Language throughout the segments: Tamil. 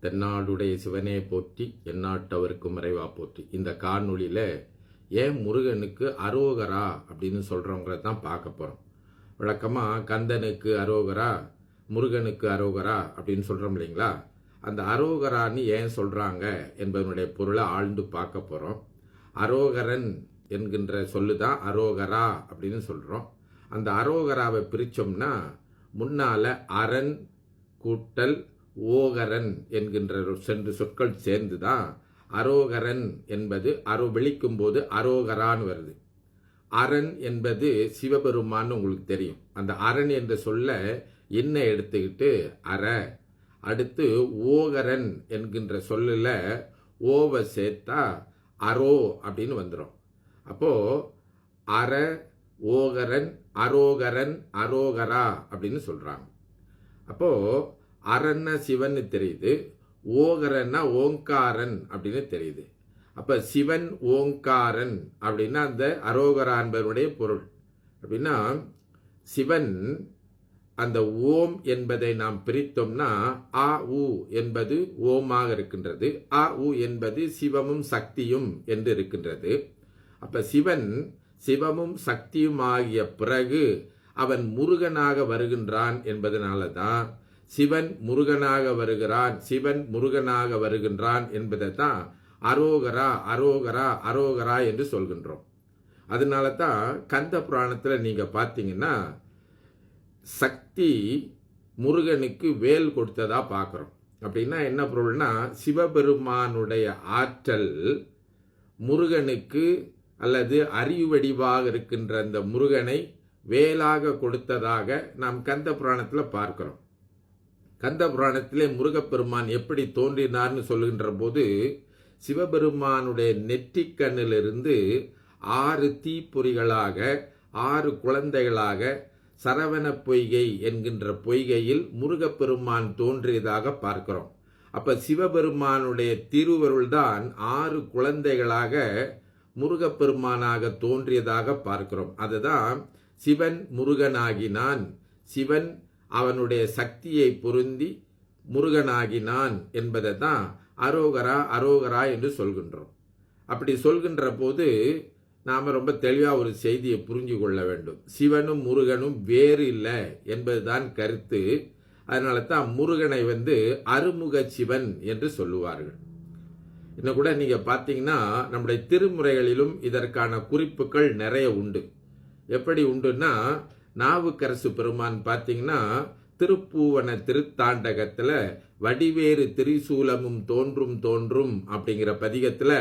தென்னாடுடைய சிவனே போற்றி எந்நாட்டவருக்கும் இறைவா போற்றி. இந்த காணொளியில் ஏன் முருகனுக்கு அரோகரா அப்படின்னு சொல்கிறவங்கள தான் பார்க்க போகிறோம். வழக்கமாக கந்தனுக்கு அரோகரா, முருகனுக்கு அரோகரா அப்படின்னு சொல்கிறோம் இல்லைங்களா? அந்த அரோகரான்னு ஏன் சொல்கிறாங்க என்பதனுடைய பொருளை ஆழ்ந்து பார்க்க போகிறோம். அரோகரன் என்கின்ற சொல்லு தான் அரோகரா அப்படின்னு சொல்கிறோம். அந்த அரோகராவை பிரித்தோம்னா முன்னால் அரண் கூட்டல் ஓகரன் என்கின்ற சென்று சொற்கள் சேர்ந்து தான் அரோகரன் என்பது விழிக்கும் போது அரோகரான்னு வருது. அரண் என்பது சிவபெருமான்னு உங்களுக்கு தெரியும். அந்த அரண் என்ற சொல்ல என்ன எடுத்துக்கிட்டு அடுத்து ஓகரன் என்கின்ற சொல்லில் ஓவை சேர்த்தா அரோ அப்படின்னு வந்துடும். அப்போ ஓகரன், அரோகரன், அரோகரா அப்படின்னு சொல்றாங்க. அப்போ அரன்னா சிவன் தெரியுது, ஓகரன்னா ஓங்காரன் அப்படின்னு தெரியுது. அப்ப சிவன் ஓங்காரன் அப்படின்னா அந்த அரோகரா என்பதனுடைய பொருள். அப்படின்னா சிவன் அந்த ஓம் என்பதை நாம் பிரித்தோம்னா ஆ உ என்பது ஓமாக இருக்கின்றது, ஆ உ என்பது சிவமும் சக்தியும் என்று இருக்கின்றது. அப்ப சிவன் சிவமும் சக்தியும் ஆகிய பிறகு அவன் முருகனாக வருகின்றான் என்பதனால தான் சிவன் முருகனாக வருகிறான், சிவன் முருகனாக வருகின்றான் என்பதை தான் அரோகரா அரோகரா அரோகரா என்று சொல்கின்றோம். அதனால தான் கந்த புராணத்தில் நீங்கள் பார்த்தீங்கன்னா சக்தி முருகனுக்கு வேல் கொடுத்ததா பார்க்குறோம். அப்படின்னா என்ன பொருள்னா சிவபெருமானுடைய ஆற்றல் முருகனுக்கு அல்லது அறிவடிவாக இருக்கின்ற அந்த முருகனை வேலாக கொடுத்ததாக நாம் கந்த புராணத்தில் பார்க்கிறோம். கந்த புராணத்திலே முருகப்பெருமான் எப்படி தோன்றினார்னு சொல்கின்ற போது சிவபெருமானுடைய நெற்றிக்கண்ணிலிருந்து 6 தீப்பொறிகளாக 6 குழந்தைகளாக சரவண பொய்கை என்கின்ற பொய்கையில் முருகப்பெருமான் தோன்றியதாக பார்க்கிறோம். அப்ப சிவபெருமானுடைய திருவருள்தான் 6 குழந்தைகளாக முருகப்பெருமானாக தோன்றியதாக பார்க்கிறோம். அதுதான் சிவன் முருகனாகினான், சிவன் அவனுடைய சக்தியை பொருந்தி முருகனாகினான் என்பதை தான் அரோகரா அரோகரா என்று சொல்கின்றோம். அப்படி சொல்கின்ற போது நாம் ரொம்ப தெளிவாக ஒரு செய்தியை புரிஞ்சு கொள்ள வேண்டும். சிவனும் முருகனும் வேறு இல்லை என்பதுதான் கருத்து. அதனால தான் முருகனை அருமுக சிவன் என்று சொல்லுவார்கள். இன்னும் கூட நீங்கள் பார்த்தீங்கன்னா நம்முடைய திருமுறைகளிலும் இதற்கான குறிப்புகள் நிறைய உண்டு. எப்படி உண்டுன்னா நாவுக்கரசு பெருமான் பார்த்தீங்கன்னா திருப்பூவன திருத்தாண்டகத்தில் வடிவேறு திரிசூலமும் தோன்றும் தோன்றும் அப்படிங்கிற பதிகத்தில்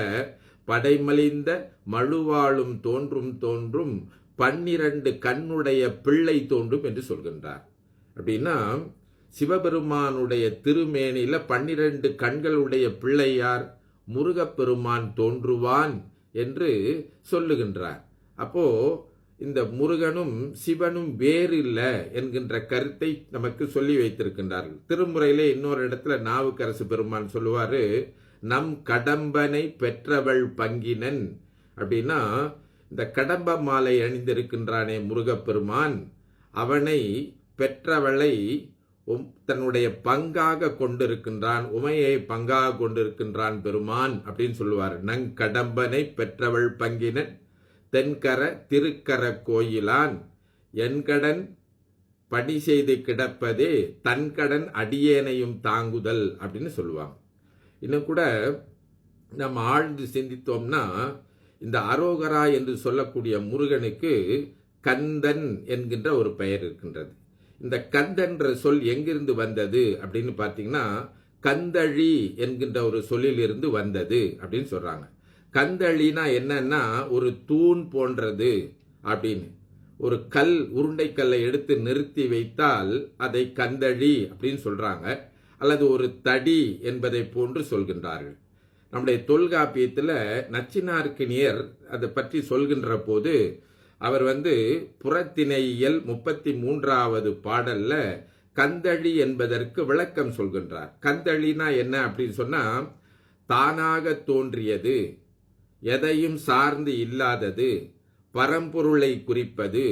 படைமலிந்த மழுவாளும் தோன்றும் தோன்றும் 12 கண்ணுடைய பிள்ளை தோன்றும் என்று சொல்கின்றார். அப்படின்னா சிவபெருமானுடைய திருமேனில 12 கண்களுடைய பிள்ளை யார்? முருகப்பெருமான் தோன்றுவான் என்று சொல்லுகின்றார். அப்போ இந்த முருகனும் சிவனும் வேறு இல்லை என்கின்ற கருத்தை நமக்கு சொல்லி வைத்திருக்கின்றார்கள். திருமுறையிலே இன்னொரு இடத்துல நாவுக்கரசு பெருமான் சொல்லுவாரு, நம் கடம்பனை பெற்றவள் பங்கினன். அப்படின்னா இந்த கடம்ப மாலை அணிந்திருக்கின்றானே முருகப்பெருமான், அவனை பெற்றவளை தன்னுடைய பங்காக கொண்டிருக்கின்றான், உமையை பங்காக கொண்டிருக்கின்றான் பெருமான் அப்படின்னு சொல்லுவார். நங் கடம்பனை பெற்றவள் பங்கினன் தென்கர திருக்கர கோயிலான் என்கடன் பணி செய்து கிடப்பதே தன்கடன் அடியேனையும் தாங்குதல் அப்படின்னு சொல்லுவாங்க. இன்னும் கூட நம்ம ஆழ்ந்து சிந்தித்தோம்னா இந்த அரோகரா என்று சொல்லக்கூடிய முருகனுக்கு கந்தன் என்கின்ற ஒரு பெயர் இருக்கின்றது. இந்த கந்தன்ற சொல் எங்கிருந்து வந்தது அப்படின்னு பார்த்தீங்கன்னா கந்தழி என்கின்ற ஒரு சொல்லில் இருந்து வந்தது அப்படின்னு சொல்றாங்க. கந்தழினா என்னன்னா ஒரு தூண் போன்றது அப்படின்னு. ஒரு கல், உருண்டை கல்லை எடுத்து நிறுத்தி வைத்தால் அதை கந்தழி அப்படின்னு சொல்றாங்க, அல்லது ஒரு தடி என்பதை போன்று சொல்கின்றார்கள். நம்முடைய தொல்காப்பியத்தில் நச்சினார்க்கினியர் அதை பற்றி சொல்கின்ற போது அவர் புறத்திணையியல் 33வது பாடல்ல கந்தழி என்பதற்கு விளக்கம் சொல்கின்றார். கந்தழினா என்ன அப்படின்னு சொன்னா தானாக தோன்றியது, எதையும் சார்ந்து இல்லாதது, பரம்பொருளை குறிப்பது,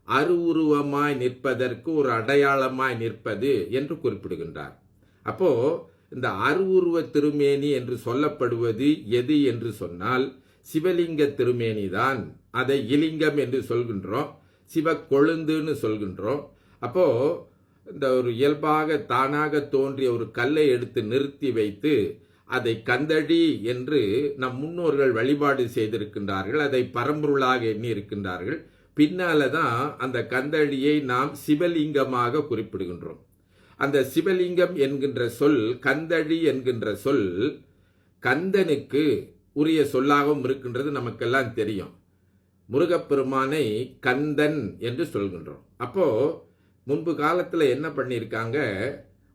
அருவுருவமாய் நிற்பதற்கு ஒரு அடையாளமாய் நிற்பது என்று குறிப்பிடுகின்றார். அப்போ இந்த அருவுருவ திருமேனி என்று சொல்லப்படுவது எது என்று சொன்னால் சிவலிங்க திருமேனி தான். அதை இலிங்கம் என்று சொல்கின்றோம், சிவ கொழுந்துன்னு சொல்கின்றோம். அப்போ இந்த ஒரு இயல்பாக தானாக தோன்றிய ஒரு கல்லை எடுத்து நிறுத்தி வைத்து அதை கந்தடி என்று நம் முன்னோர்கள் வழிபாடு செய்திருக்கின்றார்கள். அதை பரம்பொருளாக எண்ணி இருக்கின்றார்கள். பின்னால தான் அந்த கந்தடியை நாம் சிவலிங்கமாக குறிப்பிடுகின்றோம். அந்த சிவலிங்கம் என்கின்ற சொல், கந்தடி என்கின்ற சொல் கந்தனுக்கு உரிய சொல்லாகவும் இருக்கின்றது, நமக்கெல்லாம் தெரியும். முருகப்பெருமானை கந்தன் என்று சொல்கின்றோம். அப்போ முன்பு காலத்தில் என்ன பண்ணியிருக்காங்க,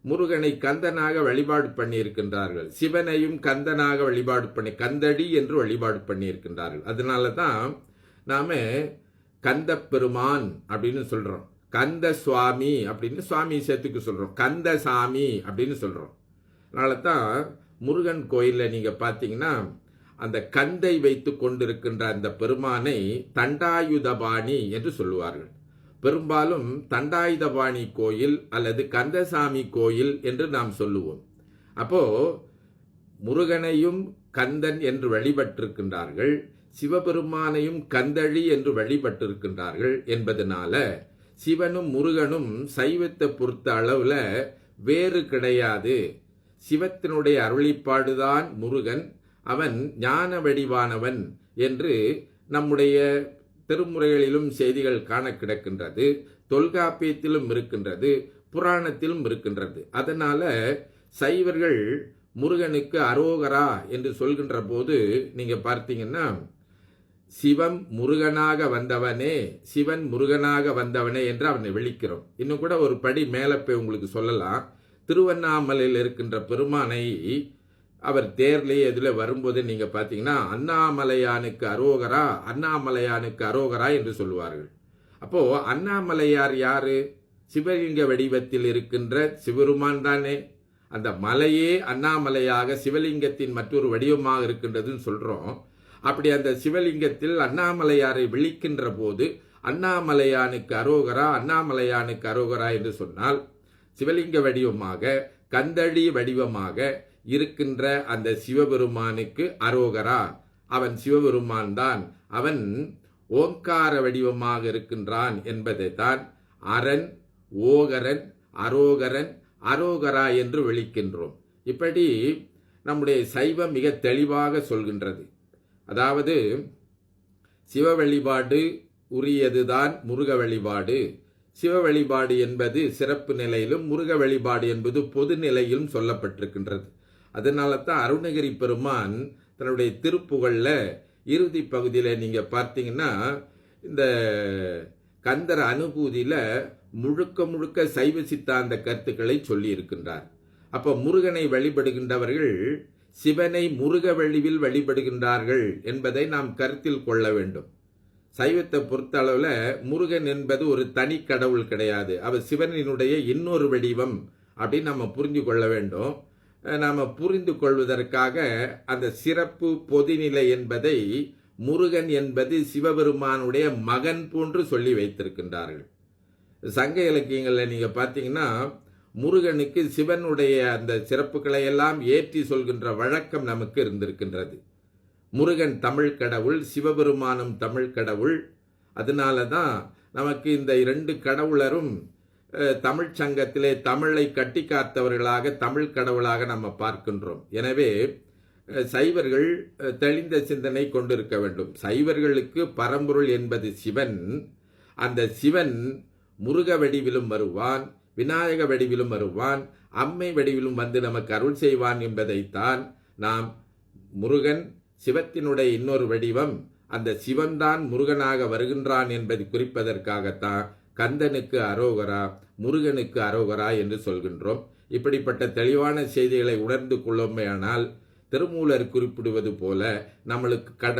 முருகனை கந்தனாக வழிபாடு பண்ணியிருக்கின்றார்கள், சிவனையும் கந்தனாக வழிபாடு பண்ணி கந்தடி என்று வழிபாடு பண்ணியிருக்கின்றார்கள். அதனால தான் நாம கந்த பெருமான் அப்படின்னு சொல்றோம், கந்த சுவாமி அப்படின்னு சுவாமி சேர்த்துக்கு சொல்றோம், கந்த சாமி அப்படின்னு சொல்றோம். அதனால தான் முருகன் கோயிலில் நீங்க பார்த்தீங்கன்னா அந்த கந்தை வைத்து கொண்டிருக்கின்ற அந்த பெருமானை தண்டாயுதபாணி என்று சொல்லுவார்கள். பெரும்பாலும் தண்டாயுதபாணி கோயில் அல்லது கந்தசாமி கோயில் என்று நாம் சொல்லுவோம். அப்போ முருகனையும் கந்தன் என்று வழிபட்டிருக்கின்றார்கள், சிவபெருமானையும் கந்தழி என்று வழிபட்டிருக்கின்றார்கள் என்பதனால சிவனும் முருகனும் சைவத்தை பொறுத்த அளவுல வேறு கிடையாது. சிவத்தினுடைய அருளிப்பாடுதான் முருகன், அவன் ஞான வடிவானவன் என்று நம்முடைய திருமுறைகளிலும் செய்திகள் காண கிடக்கின்றது, தொல்காப்பியத்திலும் இருக்கின்றது, புராணத்திலும் இருக்கின்றது. அதனால சைவர்கள் முருகனுக்கு அரோகரா என்று சொல்கின்ற போது நீங்க பார்த்தீங்கன்னா சிவம் முருகனாக வந்தவனே, சிவன் முருகனாக வந்தவனே என்று அவனை விழிக்கிறோம். இன்னும் கூட ஒரு படி மேலே போய் உங்களுக்கு சொல்லலாம். திருவண்ணாமலையில் இருக்கின்ற பெருமானை அவர் தேர்லேயே இதில் வரும்போது நீங்க பார்த்தீங்கன்னா அண்ணாமலையானுக்கு அரோகரா, அண்ணாமலையானுக்கு அரோகரா என்று சொல்லுவார்கள். அப்போ அண்ணாமலையார் யாரு? சிவலிங்க வடிவத்தில் இருக்கின்ற சிவபெருமான் தானே. அந்த மலையே அண்ணாமலையாக சிவலிங்கத்தின் மற்றொரு வடிவமாக இருக்கின்றதுன்னு சொல்றோம். அப்படி அந்த சிவலிங்கத்தில் அண்ணாமலையாரை விழிக்கின்ற போது அண்ணாமலையானுக்கு அரோகரா, அண்ணாமலையானுக்கு அரோகரா என்று சொன்னால் சிவலிங்க வடிவமாக கந்தழி வடிவமாக இருக்கின்ற அந்த சிவபெருமானுக்கு அரோகரா, அவன் சிவபெருமான் தான், அவன் ஓங்கார வடிவமாக இருக்கின்றான் என்பதை தான் அரண், ஓகரன், அரோகரன், அரோகரா என்று விழிக்கின்றோம். இப்படி நம்முடைய சைவம் மிக தெளிவாக சொல்கின்றது. அதாவது சிவ வழிபாடு உரியதுதான் முருக வழிபாடு. சிவ வழிபாடு என்பது சிறப்பு நிலையிலும், முருக வழிபாடு என்பது பொது நிலையிலும் சொல்லப்பட்டிருக்கின்றது. அதனால தான் அருணகிரி பெருமான் தன்னுடைய திருப்புகழ்ல இறுதி பகுதியில் நீங்க பார்த்தீங்கன்னா இந்த கந்தர அனுபூதியில முழுக்க முழுக்க சைவ சித்தாந்த கருத்துக்களை சொல்லி இருக்கின்றார். அப்போ முருகனை வழிபடுகின்றவர்கள் சிவனை முருக வழிவில் வழிபடுகின்றார்கள் என்பதை நாம் கருத்தில் கொள்ள வேண்டும். சைவத்தை பொறுத்த அளவுல முருகன் என்பது ஒரு தனி கடவுள் கிடையாது, அவர் சிவனினுடைய இன்னொரு வடிவம் அப்படின்னு நம்ம புரிந்து கொள்ள வேண்டும். நாம் புரிந்து கொள்வதற்காக அந்த சிறப்பு பொதுநிலை என்பதை முருகன் என்பது சிவபெருமானுடைய மகன் போன்று சொல்லி வைத்திருக்கின்றார்கள். சங்க இலக்கியங்களில் நீங்க பார்த்தீங்கன்னா முருகனுக்கு சிவனுடைய அந்த சிறப்புகளை எல்லாம் ஏற்றி சொல்கின்ற வழக்கம் நமக்கு இருந்திருக்கின்றது. முருகன் தமிழ் கடவுள், சிவபெருமானும் தமிழ் கடவுள். அதனால தான் நமக்கு இந்த இரண்டு கடவுளரும் தமிழ் சங்கத்திலே தமிழை கட்டி காத்தவர்களாக தமிழ் கடவுளாக நம்ம பார்க்கின்றோம். எனவே சைவர்கள் தெளிந்த சிந்தனை கொண்டிருக்க வேண்டும். சைவர்களுக்கு பரம்பொருள் என்பது சிவன். அந்த சிவன் முருக வடிவிலும் வருவான், விநாயக வடிவிலும் வருவான், அம்மை வடிவிலும் வந்து நமக்கு அருள் செய்வான் என்பதைத்தான் நாம் முருகன் சிவத்தினுடைய இன்னொரு வடிவம், அந்த சிவன்தான் முருகனாக வருகின்றான் என்பதை குறிப்பதற்காகத்தான் கந்தனுக்கு அரோகரா, முருகனுக்கு அரோகரா என்று சொல்கின்றோம். இப்படிப்பட்ட தெளிவான செய்திகளை உணர்ந்து கொள்ளுமையானால் திருமூலர் குறிப்பிடுவது போல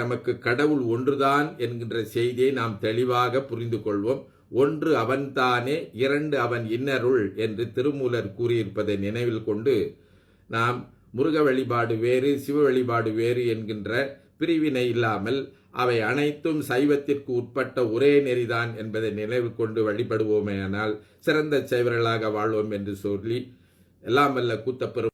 நமக்கு கடவுள் ஒன்றுதான் என்கின்ற செய்தியை நாம் தெளிவாக புரிந்து கொள்வோம். ஒன்று அவன்தானே, இரண்டு அவன் இன்னருள் என்று திருமூலர் கூறியிருப்பதை நினைவில் கொண்டு நாம் முருக வழிபாடு வேறு, சிவ வழிபாடு வேறு என்கின்ற பிரிவினை இல்லாமல் அவை அனைத்தும் சைவத்திற்கு உட்பட்ட ஒரே நெறிதான் என்பதை நினைவு கொண்டு வழிபடுவோமேயானால் சிறந்த சைவர்களாக வாழ்வோம் என்று சொல்லி எல்லாம் வல்ல கூத்தப்பெரும்